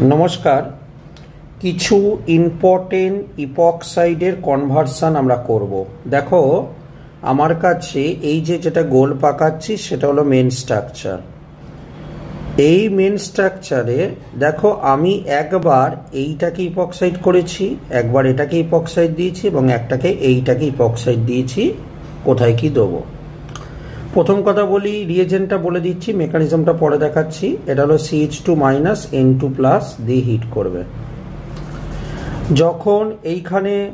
नमस्कार किछु important इपक्साइडের conversion আমরা করব। দেখো আমার কাছে এই যে যেটা গোল পাকাচ্ছি সেটা হলো মেন স্ট্রাকচার। এই মেন স্ট্রাকচারে দেখো আমি একবার এইটাকে ইপক্সাইড করেছি, একবার এটাকে ইপক্সাইড দিয়েছি এবং একটাকে এইটাকে ইপক্সাইড দিয়েছি। কোথায় কি দেবো প্রথম কথা বলি, রিয়েজেন্টটা বলে দিচ্ছি, মেকানিজমটা পরে দেখাচ্ছি। এটা হলো CH2 - N2+ দিয়ে হিট করবে। যখন এইখানে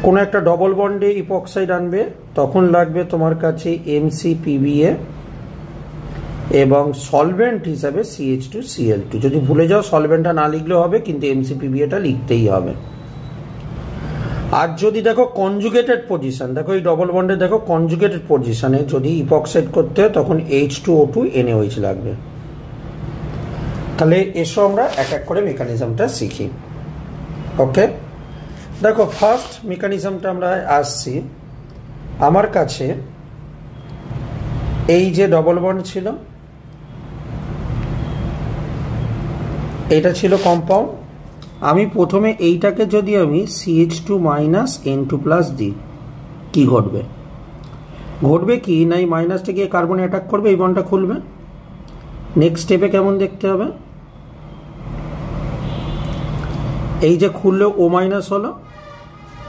কোনো একটা ডবল বন্ডে ইপক্সাইড আনবে তখন লাগবে তোমার কাছে MCPBA এবং সলভেন্ট হিসাবে CH2Cl2। যদি ভুলে যাও সলভেন্টটা না লিখলেও হবে, কিন্তু MCPBAটা লিখতেই হবে। আর যদি দেখো কনজুগেটেড পজিশন, দেখো এই ডবল বন্ডে দেখো কনজুগেটেড পজিশনে যদি ইপক্সাইড করতে হয় তখন H2O2 NaOH লাগবে। তাহলে এসো আমরা এক এক করে মেকানিজমটা শিখি। ওকে, দেখো ফার্স্ট মেকানিজমটা আমরা আসছি। আমার কাছে এই যে ডবল বন্ড ছিল, এটা ছিল কম্পাউন্ড। আমি প্রথমে এইটাকে যদি আমি CH2 - N2+ দিই, কি ঘটবে? ঘটবে কি না, এই মাইনাসটা গিয়ে কার্বনে অ্যাটাক করবে, এই বন্ডটা খুলবে। নেক্সট স্টেপে কেমন দেখতে হবে, এই যে খুললে O- হলো,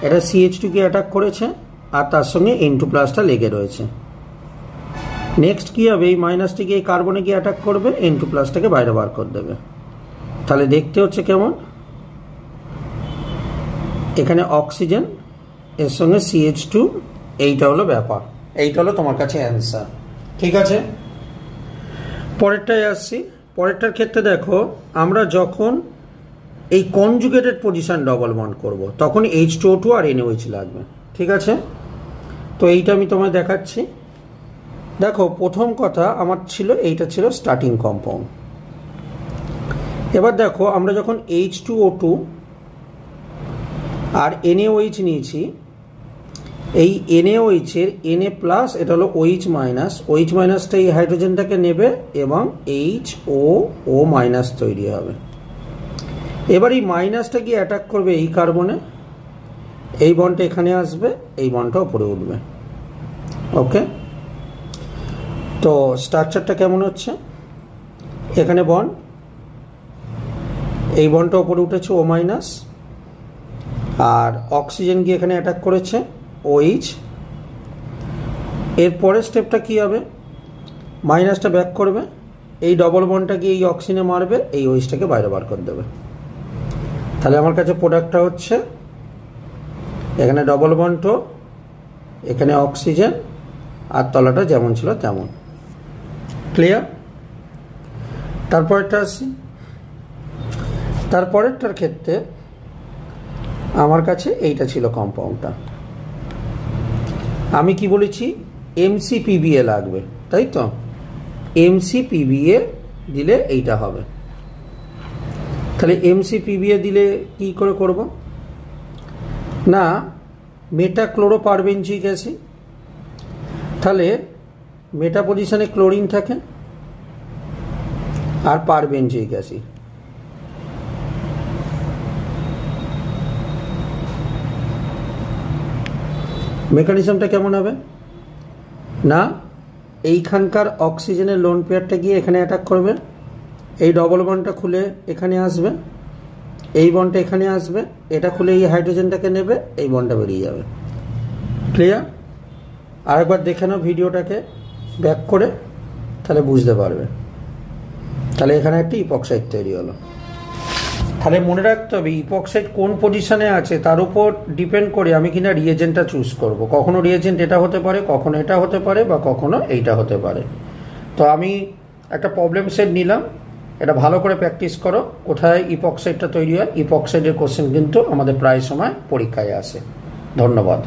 এটা CH2 কে অ্যাটাক করেছে আর তার সঙ্গে N2+টা লেগে রয়েছে। নেক্সট কি হবে, এই মাইনাসটি গিয়ে কার্বনে গিয়ে অ্যাটাক করবে, N2+টাকে বাইরে বার করে দেবে। তাহলে দেখতে হচ্ছে কেমন, এখানে অক্সিজেন এর সঙ্গে CH2, এইটা হলো ব্যাপার, এইটা হলো তোমার কাছে অ্যান্সার। ঠিক আছে, পরেরটায় আসছি। পরেরটার ক্ষেত্রে দেখো আমরা যখন এই কনজুগেটেড পজিশন ডবল বন্ড করব তখন H2O2 আর NaOH লাগবে। ঠিক আছে, তো এইটা আমি তোমায় দেখাচ্ছি। দেখো প্রথম কথা আমার ছিল, এইটা ছিল স্টার্টিং কম্পাউন্ড। এবার দেখো আমরা যখন H2O2 আর NaOH নিয়েছি, এই NaOH এর Na+, এটা হলো OH-টা এই হাইড্রোজেনটাকে নেবে এবং HOO- তৈরি হবে। এবার এই মাইনাসটা গিয়ে অ্যাটাক করবে এই কার্বনে, এই বন্ডটা এখানে আসবে, এই বন্ডটা উপরে উঠবে। ওকে, তো স্ট্রাকচারটা কেমন হচ্ছে, এখানে বন্ড, এই বন্ডটা উপরে উঠেছে O-, আর অক্সিজেন গিয়ে এখানে অ্যাটাক করেছে OH। এর পরের স্টেপটা কি হবে, মাইনাসটা ব্যাক করবে, এই ডবল বন্ডটা গিয়ে এই অক্সিজেনে মারবে, এই OH-টাকে বাইরে বার করে দেবে। তাহলে আমার কাছে প্রোডাক্টটা হচ্ছে এখানে ডবল বন্ড, এখানে অক্সিজেন, আর তলাটা যেমন ছিল তেমন। ক্লিয়ার? তারপরেরটা আসি। তারপরেরটার ক্ষেত্রে আমার কাছে এইটা ছিল কম্পাউন্ডটা, আমি কি বলেছি MCPBA লাগবে, তাই তো? MCPBA দিলে এইটা হবে। তাহলে MCPBA দিলে কি করে করব না, মেটাক্লোরোপারবেনজিক অ্যাসিড। তাহলে মেটা পজিশনে ক্লোরিন থাকে আর পারবেনজিক অ্যাসিড। মেকানিজমটা কেমন হবে না, এইখানকার অক্সিজেনের লোন পেয়ারটা গিয়ে এখানে অ্যাটাক করবে, এই ডবল বন্ডটা খুলে এখানে আসবে, এই বন্ডটা এখানে আসবে, এটা খুলে এই হাইড্রোজেনটাকে নেবে, এই বন্ডটা বেরিয়ে যাবে। ক্লিয়ার? আরেকবার দেখে নাও ভিডিওটাকে ব্যাক করে, তাহলে বুঝতে পারবে। তাহলে এখানে একটা ইপক্সাইড তৈরি হলো। তাহলে মনে রাখতে হবে ইপক্সাইড কোন পজিশনে আছে তার উপর ডিপেন্ড করে আমি কিনা রিয়েজেন্টটা চুজ করব। কখনো রিয়েজেন্ট এটা হতে পারে, কখনো এটা হতে পারে, বা কখনো এইটা হতে পারে। তো আমি একটা প্রবলেম সেট নিলাম, এটা ভালো করে প্র্যাকটিস করো। কোথায় ইপক্সাইডটা তৈরি হয়, ইপক্সাইডের কোশ্চেন কিন্তু আমাদের প্রায় সময় পরীক্ষায় আসে। ধন্যবাদ।